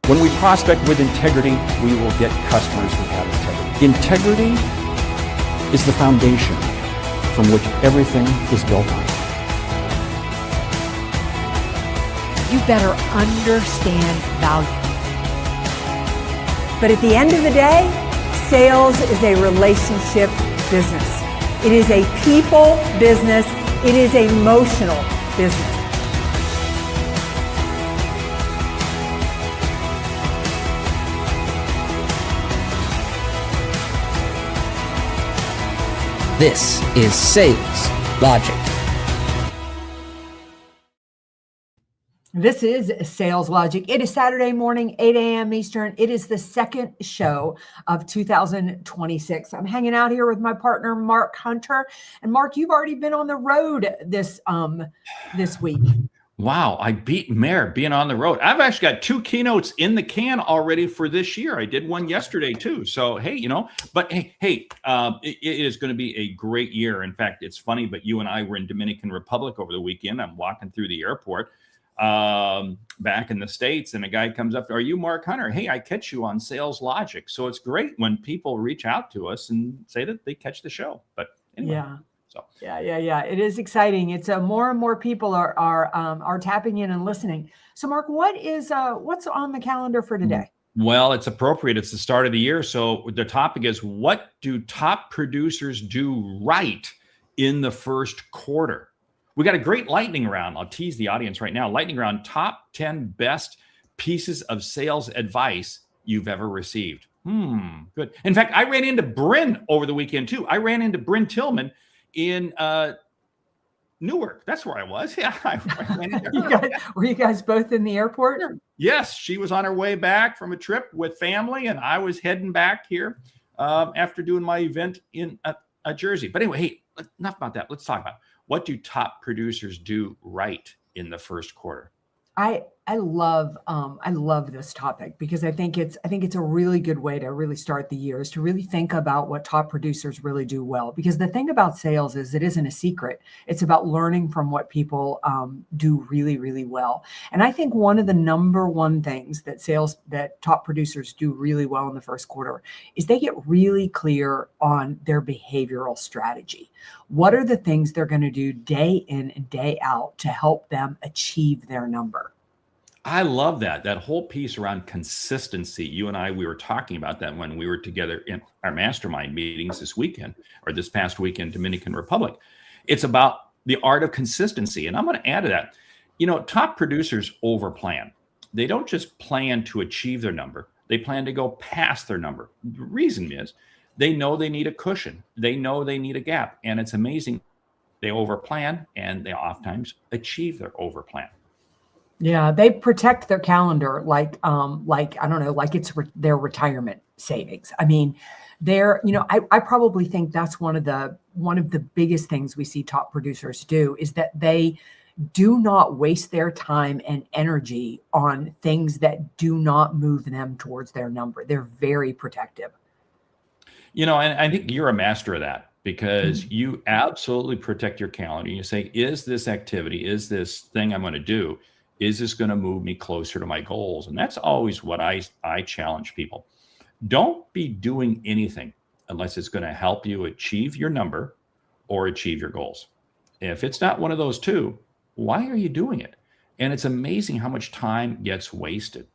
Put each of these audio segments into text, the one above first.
When we prospect with integrity, we will get customers who have integrity. Integrity is the foundation from which everything is built on. You better understand value. But at the end of the day, sales is a relationship business. It is a people business. It is an emotional business. This is Sales Logic. This is Sales Logic. It is Saturday morning, 8 a.m. Eastern. It is the second show of 2026. I'm hanging out here with my partner, Mark Hunter. And Mark, you've already been on the road this week. Wow, I beat Mayor being on the road. I've actually got 2 keynotes in the can already for this year. I did one yesterday too. So, hey, it is going to be a great year. In fact, it's funny, but you and I were in Dominican Republic over the weekend. I'm walking through the airport back in the States, and a guy comes up, "Are you Mark Hunter? Hey, I catch you on Sales Logic." So it's great when people reach out to us and say that they catch the show. But anyway. Yeah. So yeah. It is exciting. It's more and more people are tapping in and listening. So Mark, what's on the calendar for today? Well, it's appropriate. It's the start of the year. So the topic is, what do top producers do right in the first quarter? We got a great lightning round. I'll tease the audience right now. Lightning round, top 10 best pieces of sales advice you've ever received. Good. In fact, I ran into Bryn over the weekend too. I ran into Bryn Tillman in Newark. That's where I was. Yeah. I ran into her. Were you guys both in the airport? Yes. She was on her way back from a trip with family, and I was heading back here after doing my event in Jersey. But anyway, hey, enough about that. Let's talk about, what do top producers do right in the first quarter? I love this topic because I think it's a really good way to really start the year, is to really think about what top producers really do well. Because the thing about sales is it isn't a secret. It's about learning from what people do really, really well. And I think one of the number one things that top producers do really well in the first quarter is they get really clear on their behavioral strategy. What are the things they're going to do day in and day out to help them achieve their number? I love that whole piece around consistency. You and I, we were talking about that when we were together in our mastermind meetings this past week in Dominican Republic. It's about the art of consistency. And I'm going to add to that, top producers overplan. They don't just plan to achieve their number. They plan to go past their number. The reason is they know they need a cushion. They know they need a gap. And it's amazing. They overplan, and they oftentimes achieve their overplan. Yeah, they protect their calendar like I don't know, like it's their retirement savings. I mean, I probably think that's one of the biggest things we see top producers do, is that they do not waste their time and energy on things that do not move them towards their number. They're very protective. And I think you're a master of that, because you absolutely protect your calendar. You say, is this activity, is this thing I'm going to do, is this going to move me closer to my goals? And that's always what I challenge people. Don't be doing anything unless it's going to help you achieve your number or achieve your goals. If it's not one of those two, why are you doing it? And it's amazing how much time gets wasted.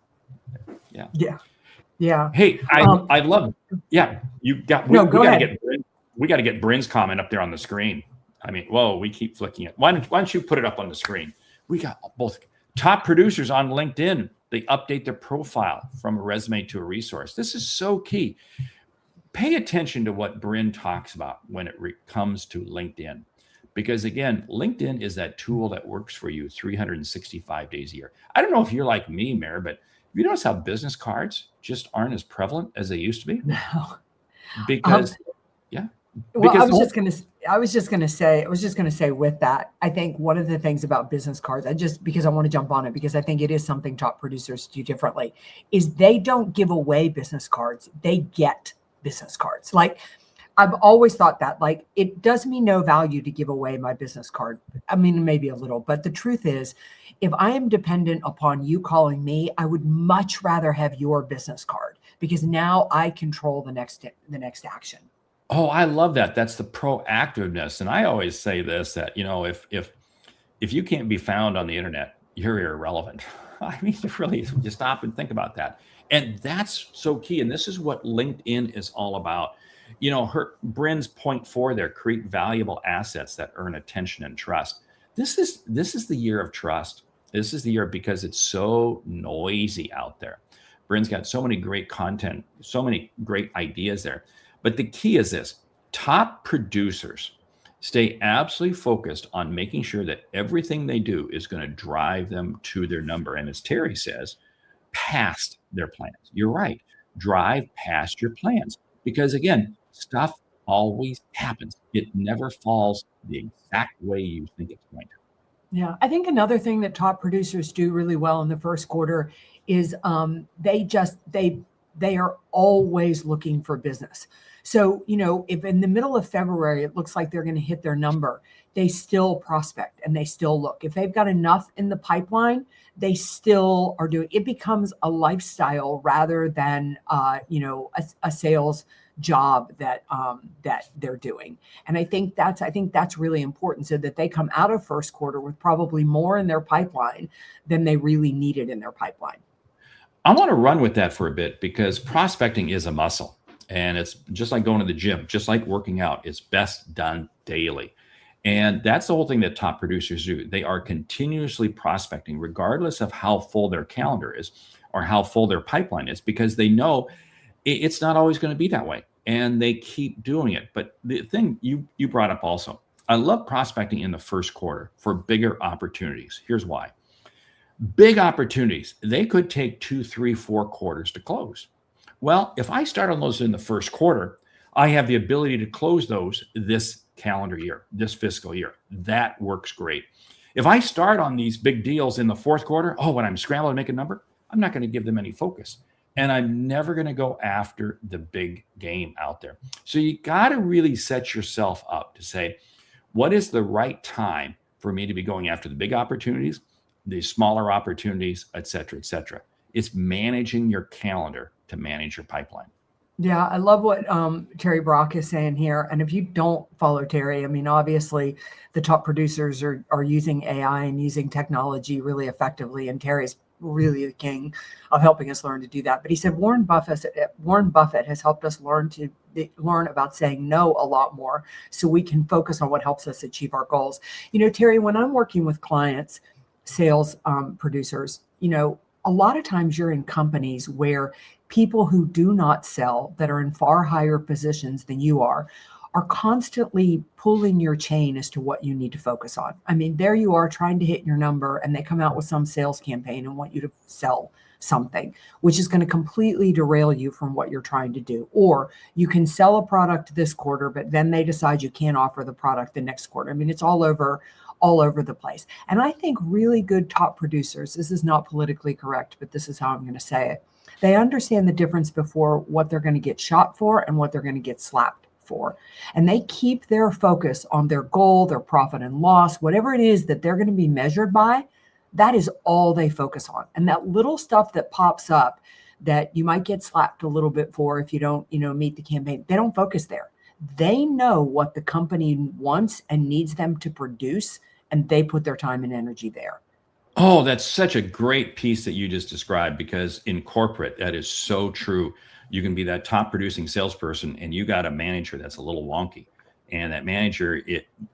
Yeah. Hey, I love it. Yeah. We got to get Bryn's comment up there on the screen. I mean, whoa, we keep flicking it. Why don't you put it up on the screen? We got both. Top producers on LinkedIn, they update their profile from a resume to a resource. This is so key. Pay attention to what Bryn talks about when it comes to LinkedIn. Because again, LinkedIn is that tool that works for you 365 days a year. I don't know if you're like me, Mayor, but have you noticed how business cards just aren't as prevalent as they used to be? No. Because, Well, I was just going to say with that, I think one of the things about business cards, because I want to jump on it, because I think it is something top producers do differently, is they don't give away business cards. They get business cards. Like I've always thought that, like, it does me no value to give away my business card. I mean, maybe a little, but the truth is, if I am dependent upon you calling me, I would much rather have your business card because now I control the next action. Oh, I love that. That's the proactiveness. And I always say this, that, if you can't be found on the internet, you're irrelevant. I mean, really, just stop and think about that. And that's so key. And this is what LinkedIn is all about. Bryn's point 4 there, create valuable assets that earn attention and trust. This is the year of trust. This is the year because it's so noisy out there. Bryn's got so many great content, so many great ideas there. But the key is this: top producers stay absolutely focused on making sure that everything they do is going to drive them to their number. And as Terry says, past their plans. You're right. Drive past your plans. Because again, stuff always happens. It never falls the exact way you think it's going to. Yeah, I think another thing that top producers do really well in the first quarter is they are always looking for business. So, if in the middle of February, it looks like they're going to hit their number, they still prospect and they still look. If they've got enough in the pipeline, they still are doing it. Becomes a lifestyle rather than, a sales job that they're doing. And I think that's really important, so that they come out of first quarter with probably more in their pipeline than they really needed in their pipeline. I want to run with that for a bit, because prospecting is a muscle, and it's just like going to the gym, just like working out. It's best done daily. And that's the whole thing that top producers do. They are continuously prospecting, regardless of how full their calendar is or how full their pipeline is, because they know it's not always going to be that way, and they keep doing it. But the thing you brought up also, I love prospecting in the first quarter for bigger opportunities. Here's why. Big opportunities, they could take 2, 3, 4 quarters to close. Well, if I start on those in the first quarter, I have the ability to close those this calendar year, this fiscal year. That works great. If I start on these big deals in the fourth quarter, when I'm scrambling to make a number, I'm not going to give them any focus. And I'm never going to go after the big game out there. So you got to really set yourself up to say, what is the right time for me to be going after the big opportunities, the smaller opportunities, et cetera, et cetera. It's managing your calendar to manage your pipeline. Yeah, I love what Terry Brock is saying here. And if you don't follow Terry, I mean, obviously the top producers are using AI and using technology really effectively. And Terry's really the king of helping us learn to do that. But he said Warren Buffett has helped us learn about saying no a lot more, so we can focus on what helps us achieve our goals. Terry, when I'm working with clients, sales producers, a lot of times you're in companies where people who do not sell, that are in far higher positions than you are constantly pulling your chain as to what you need to focus on. I mean, there you are trying to hit your number, and they come out with some sales campaign and want you to sell something, which is going to completely derail you from what you're trying to do. Or you can sell a product this quarter, but then they decide you can't offer the product the next quarter. I mean, it's all over the place. And I think really good top producers, this is not politically correct, but this is how I'm going to say it. They understand the difference before what they're going to get shot for and what they're going to get slapped for. And they keep their focus on their goal, their profit and loss, whatever it is that they're going to be measured by. That is all they focus on. And that little stuff that pops up that you might get slapped a little bit for if you don't, meet the campaign, they don't focus there. They know what the company wants and needs them to produce, and they put their time and energy there. Oh, that's such a great piece that you just described, because in corporate, that is so true. You can be that top producing salesperson and you got a manager that's a little wonky. And that manager,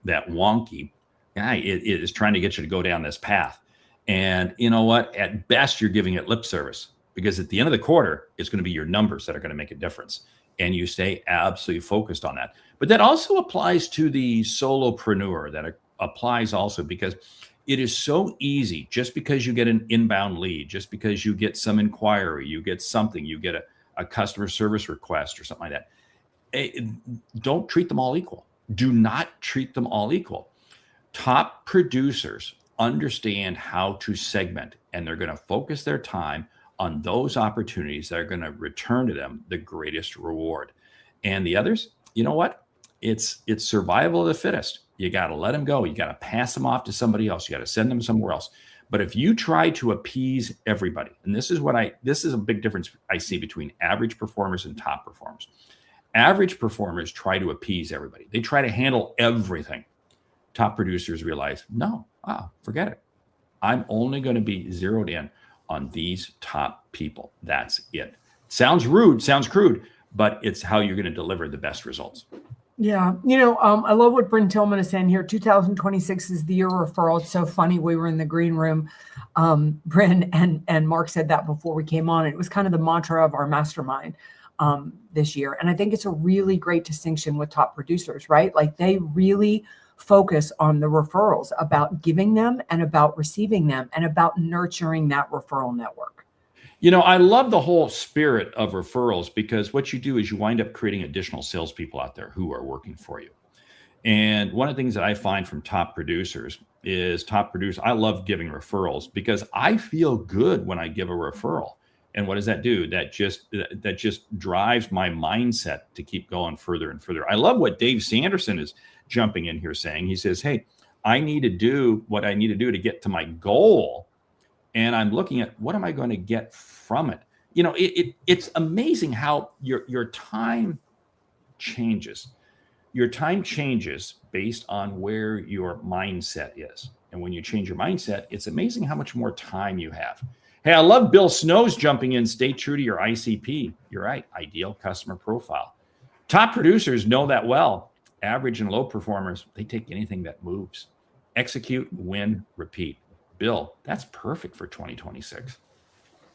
that wonky guy, it is trying to get you to go down this path. And you know what? At best, you're giving it lip service, because at the end of the quarter, it's going to be your numbers that are going to make a difference. And you stay absolutely focused on that. But that also applies to the solopreneur. That applies also, because it is so easy, just because you get an inbound lead, just because you get some inquiry, you get something, you get a customer service request or something like that. Don't treat them all equal. Do not treat them all equal. Top producers understand how to segment, and they're going to focus their time on those opportunities that are going to return to them the greatest reward. And the others, you know what? It's survival of the fittest. You got to let them go. You got to pass them off to somebody else. You got to send them somewhere else. But if you try to appease everybody, and this is a big difference I see between average performers and top performers. Average performers try to appease everybody. They try to handle everything. Top producers realize, no, forget it. I'm only going to be zeroed in on these top people. That's it. Sounds rude, sounds crude, but it's how you're going to deliver the best results. Yeah. I love what Bryn Tillman is saying here. 2026 is the year of referral. It's so funny. We were in the green room. Bryn and Mark said that before we came on. It was kind of the mantra of our mastermind this year. And I think it's a really great distinction with top producers, right? Like they really focus on the referrals, about giving them and about receiving them and about nurturing that referral network. I love the whole spirit of referrals, because what you do is you wind up creating additional salespeople out there who are working for you. And one of the things that I find from top producers is I love giving referrals because I feel good when I give a referral. And what does that do? That just drives my mindset to keep going further and further. I love what Dave Sanderson is jumping in here saying. He says, hey, I need to do what I need to do to get to my goal. And I'm looking at what am I going to get from it? It's amazing how your time changes. Your time changes based on where your mindset is. And when you change your mindset, it's amazing how much more time you have. Hey, I love Bill Snow's jumping in. Stay true to your ICP. You're right. Ideal customer profile. Top producers know that well. Average and low performers, they take anything that moves. Execute, win, repeat. Bill, that's perfect for 2026.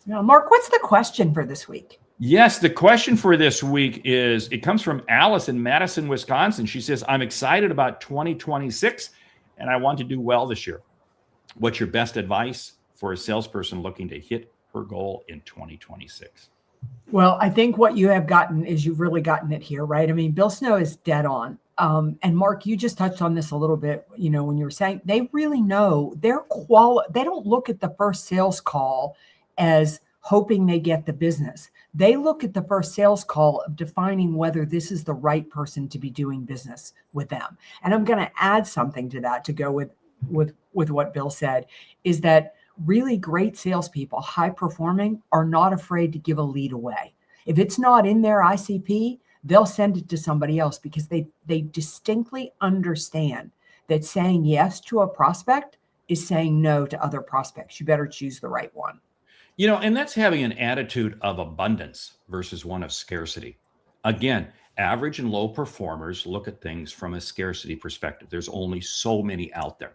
Now, Mark, what's the question for this week? Yes, the question for this week it comes from Alice in Madison, Wisconsin. She says, I'm excited about 2026 and I want to do well this year. What's your best advice for a salesperson looking to hit her goal in 2026? Well, I think what you have gotten is you've really gotten it here, right? I mean, Bill Snow is dead on. And Mark, you just touched on this a little bit, when you were saying they really know they don't look at the first sales call as hoping they get the business. They look at the first sales call of defining whether this is the right person to be doing business with them. And I'm going to add something to that to go with what Bill said, is that really great salespeople, high performing, are not afraid to give a lead away. If it's not in their ICP, they'll send it to somebody else because they distinctly understand that saying yes to a prospect is saying no to other prospects. You better choose the right one. And that's having an attitude of abundance versus one of scarcity. Again, average and low performers look at things from a scarcity perspective. There's only so many out there.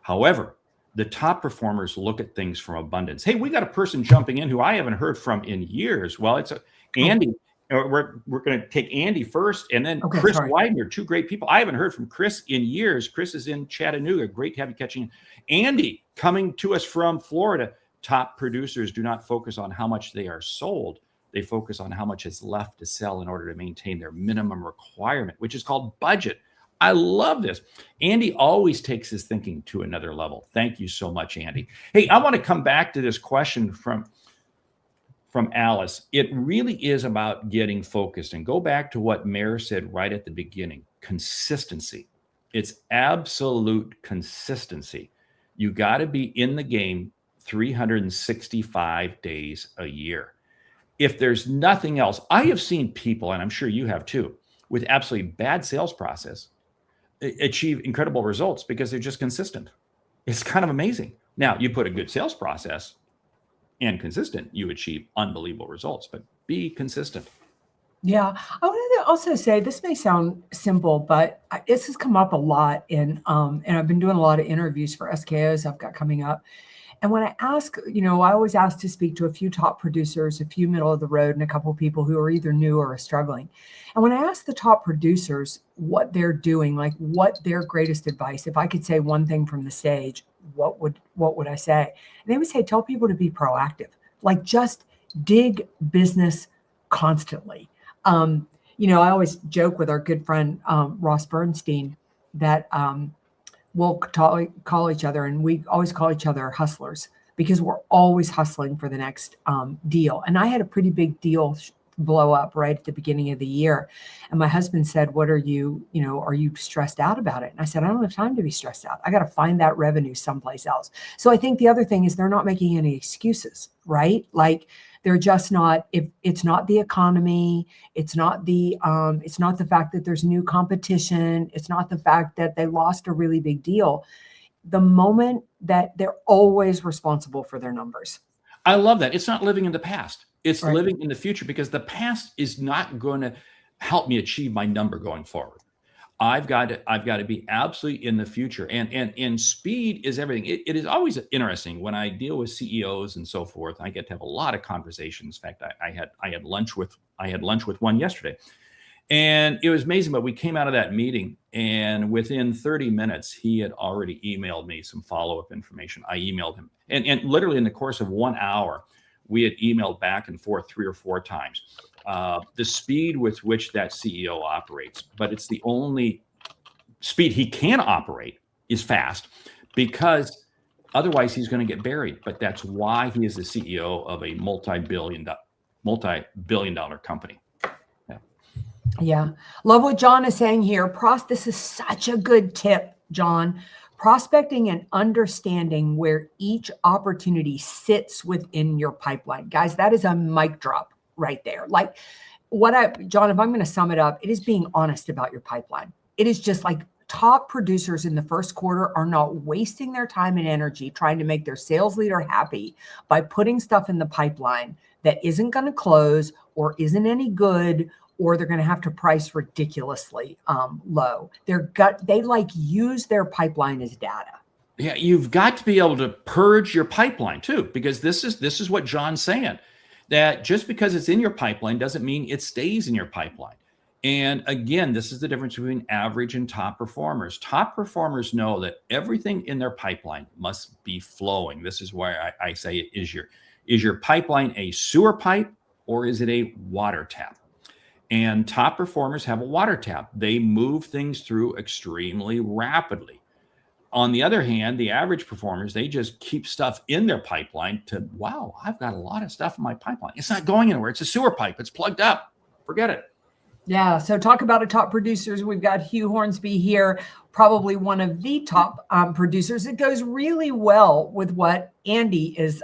However, the top performers look at things from abundance. Hey, we got a person jumping in who I haven't heard from in years. Well, it's Andy. We're going to take Andy first, and then Chris Widener, two great people. I haven't heard from Chris in years. Chris is in Chattanooga. Great to have you catching. Andy coming to us from Florida. Top producers do not focus on how much they are sold. They focus on how much is left to sell in order to maintain their minimum requirement, which is called budget. I love this. Andy always takes his thinking to another level. Thank you so much, Andy. Hey, I want to come back to this question from Alice. It really is about getting focused, and go back to what Mayor said right at the beginning, consistency. It's absolute consistency. You got to be in the game 365 days a year. If there's nothing else, I have seen people, and I'm sure you have too, with absolutely bad sales process achieve incredible results because they're just consistent. It's kind of amazing. Now, you put a good sales process and consistent, you achieve unbelievable results, but be consistent. Yeah. I wanted to also say, this may sound simple, but this has come up a lot and I've been doing a lot of interviews for SKOs I've got coming up. And when I ask, I always ask to speak to a few top producers, a few middle of the road, and a couple of people who are either new or are struggling. And when I ask the top producers what they're doing, like what their greatest advice, if I could say one thing from the stage, what would I say? And they would say, tell people to be proactive, like just dig business constantly. I always joke with our good friend, Ross Bernstein, that we'll call each other, and we always call each other hustlers because we're always hustling for the next deal. And I had a pretty big deal blow up right at the beginning of the year. And my husband said, what are you stressed out about it? And I said, I don't have time to be stressed out. I got to find that revenue someplace else. So I think the other thing is they're not making any excuses, right? Like they're just not, if it's not the economy, it's not the fact that there's new competition. It's not the fact that they lost a really big deal. The moment that they're always responsible for their numbers. I love that. It's not living in the past. It's Right. living in the future, because the past is not going to help me achieve my number going forward. I've got to be absolutely in the future, and speed is everything. It is always interesting when I deal with CEOs and so forth. I get to have a lot of conversations. In fact, I had lunch with one yesterday, and it was amazing. But we came out of that meeting, and within 30 minutes, he had already emailed me some follow-up information. I emailed him, and literally in the course of 1 hour, we had emailed back and forth 3 or 4 times. The speed with which that CEO operates, but it's the only speed he can operate is fast, because otherwise he's going to get buried. But that's why he is the CEO of a multi-billion dollar company. Yeah. Love what John is saying here. This is such a good tip, John. Prospecting and understanding where each opportunity sits within your pipeline. Guys, that is a mic drop right there. Like John, if I'm going to sum it up, it is being honest about your pipeline. It is just like top producers in the first quarter are not wasting their time and energy trying to make their sales leader happy by putting stuff in the pipeline that isn't going to close or isn't any good, or they're going to have to price ridiculously low. They use their pipeline as data. Yeah, you've got to be able to purge your pipeline too, because this is what John's saying, that just because it's in your pipeline doesn't mean it stays in your pipeline. And again, this is the difference between average and top performers. Top performers know that everything in their pipeline must be flowing. This is why I say, is your pipeline a sewer pipe or is it a water tap? And top performers have a water tap. They move things through extremely rapidly. On the other hand, the average performers, they just keep stuff in their pipeline wow, I've got a lot of stuff in my pipeline. It's not going anywhere. It's a sewer pipe. It's plugged up. Forget it. Yeah. So talk about top producers. We've got Hugh Hornsby here, probably one of the top producers. It goes really well with what Andy is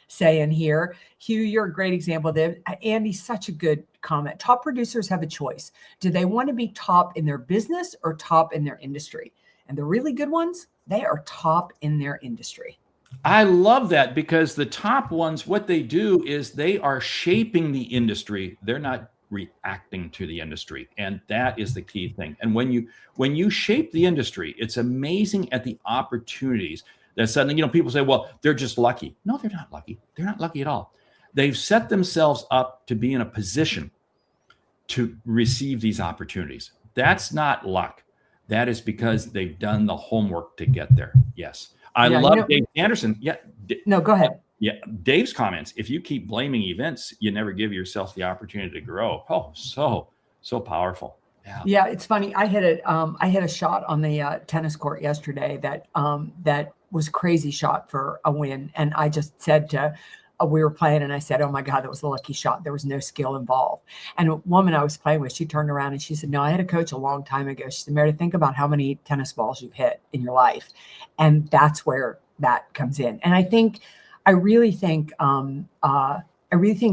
saying here. Hugh, you're a great example there. Andy, such a good comment. Top producers have a choice. Do they want to be top in their business or top in their industry? And the really good ones, they are top in their industry. I love that, because the top ones, what they do is they are shaping the industry. They're not reacting to the industry. And that is the key thing. And when you shape the industry, it's amazing at the opportunities that suddenly, people say, well, they're just lucky. No, they're not lucky. They're not lucky at all. They've set themselves up to be in a position to receive these opportunities. That's not luck. That is because they've done the homework to get there. Yes. I love Dave Anderson. Yeah. No, go ahead. Yeah. Dave's comments. If you keep blaming events, you never give yourself the opportunity to grow. Oh, so powerful. Yeah. Yeah. It's funny. I hit a shot on the tennis court yesterday that was a crazy shot for a win. And I just said we were playing and I said, oh my God, that was a lucky shot. There was no skill involved. And a woman I was playing with, she turned around and she said, no, I had a coach a long time ago. She said, Meredith, think about how many tennis balls you've hit in your life. And that's where that comes in. And I really think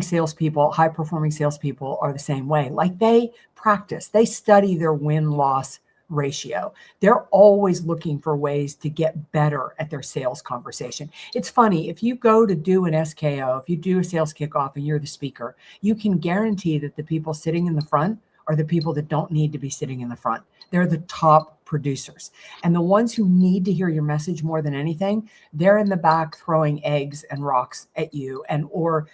salespeople, high performing salespeople are the same way. Like they practice, they study their win-loss ratio. They're always looking for ways to get better at their sales conversation. It's funny, if you go to do an SKO, if you do a sales kickoff and you're the speaker, you can guarantee that the people sitting in the front are the people that don't need to be sitting in the front. They're the top producers. And the ones who need to hear your message more than anything, they're in the back throwing eggs and rocks at you or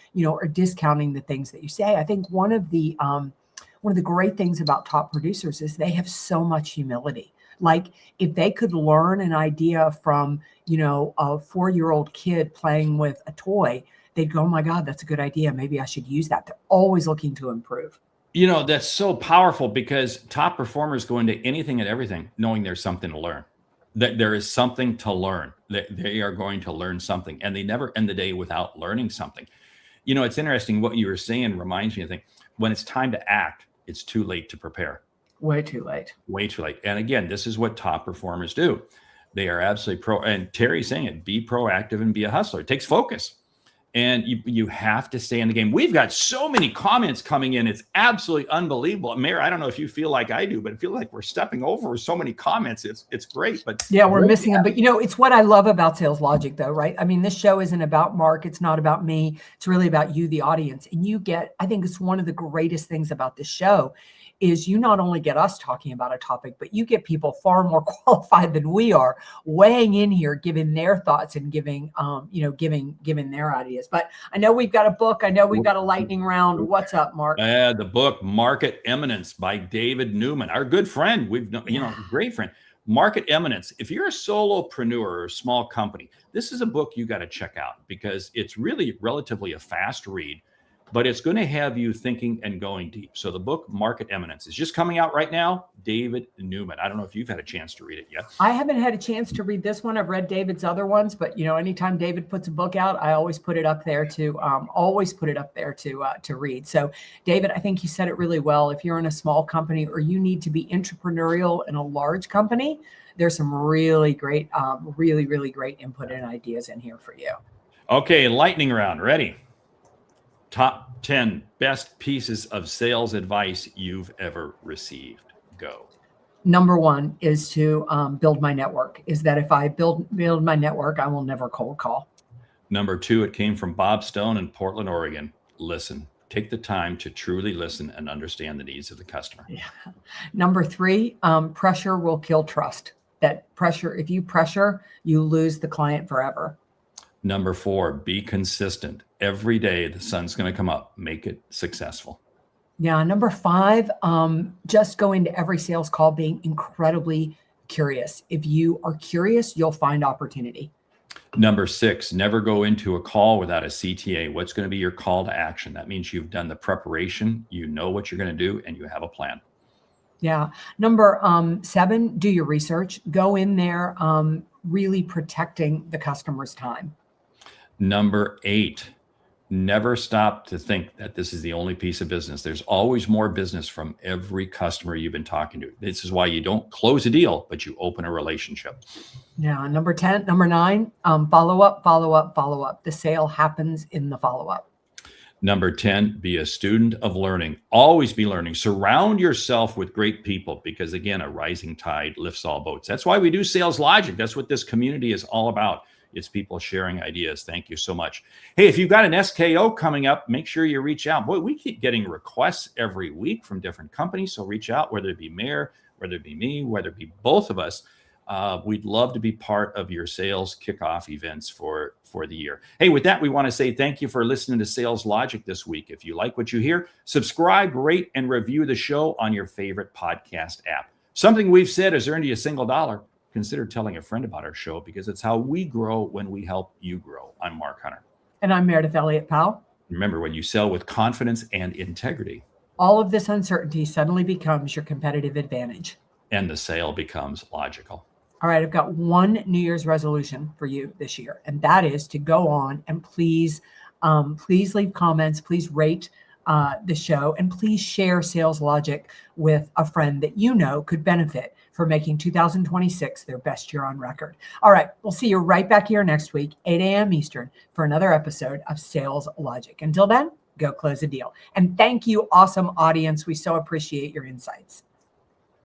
discounting the things that you say. I think one of the great things about top producers is they have so much humility. Like if they could learn an idea from, a 4-year-old kid playing with a toy, they'd go, oh my God, that's a good idea. Maybe I should use that. They're always looking to improve. That's so powerful, because top performers go into anything and everything knowing there's something to learn, that there is something to learn, that they are going to learn something, and they never end the day without learning something. You know, it's interesting what you were saying reminds me of thing. When it's time to act, it's too late to prepare. Way too late. Way too late. And again, this is what top performers do. They are absolutely and Terry's saying it, be proactive and be a hustler. It takes focus. And you have to stay in the game. We've got so many comments coming in. It's absolutely unbelievable. Mayor, I don't know if you feel like I do, but I feel like we're stepping over so many comments. It's great. But yeah, we're missing them. But you know, it's what I love about Sales Logic though, right? I mean, this show isn't about Mark. It's not about me. It's really about you, the audience. And you get, I think it's one of the greatest things about this show is you not only get us talking about a topic, but you get people far more qualified than we are weighing in here, giving their thoughts and giving their ideas. But I know we've got a book. I know we've got a lightning round. What's up, Mark? The book Market Eminence by David Newman, our good friend. Great friend. Market Eminence. If you're a solopreneur or a small company, this is a book you got to check out because it's really relatively a fast read, but it's going to have you thinking and going deep. So the book Market Eminence is just coming out right now. David Newman. I don't know if you've had a chance to read it yet. I haven't had a chance to read this one. I've read David's other ones, but you know, anytime David puts a book out, I always put it up there to read. So David, I think you said it really well. If you're in a small company or you need to be entrepreneurial in a large company, there's some really great, really great input and ideas in here for you. Okay, lightning round. Ready? Top 10 best pieces of sales advice you've ever received. Go. Number one is to build my network. Is that if I build my network, I will never cold call. Number two, it came from Bob Stone in Portland, Oregon. Listen. Take the time to truly listen and understand the needs of the customer. Yeah. Number three, pressure will kill trust. That pressure, if you pressure, you lose the client forever. Number four, be consistent. Every day the sun's going to come up. Make it successful. Yeah. Number five, just go into every sales call being incredibly curious. If you are curious, you'll find opportunity. Number six, never go into a call without a CTA. What's going to be your call to action? That means you've done the preparation, you know what you're going to do, and you have a plan. Yeah. Number seven, do your research. Go in there really protecting the customer's time. Number eight, never stop to think that this is the only piece of business. There's always more business from every customer you've been talking to. This is why you don't close a deal, but you open a relationship. Yeah. Number 9, follow up. The sale happens in the follow-up. Number 10, be a student of learning. Always be learning. Surround yourself with great people because, again, a rising tide lifts all boats. That's why we do Sales Logic. That's what this community is all about. It's people sharing ideas. Thank you so much. Hey, if you've got an SKO coming up, make sure you reach out. Boy, we keep getting requests every week from different companies. So reach out, whether it be Mayor, whether it be me, whether it be both of us. We'd love to be part of your sales kickoff events for the year. Hey, with that, we want to say thank you for listening to Sales Logic this week. If you like what you hear, subscribe, rate, and review the show on your favorite podcast app. Something we've said has earned you a single dollar. Consider telling a friend about our show because it's how we grow when we help you grow. I'm Mark Hunter. And I'm Meredith Elliott Powell. Remember, when you sell with confidence and integrity, all of this uncertainty suddenly becomes your competitive advantage. And the sale becomes logical. All right, I've got one New Year's resolution for you this year, and that is to go on and please leave comments, please rate the show, and please share Sales Logic with a friend that you know could benefit for making 2026 their best year on record. All right, we'll see you right back here next week, 8 a.m. Eastern, for another episode of Sales Logic. Until then, go close a deal. And thank you, awesome audience. We so appreciate your insights.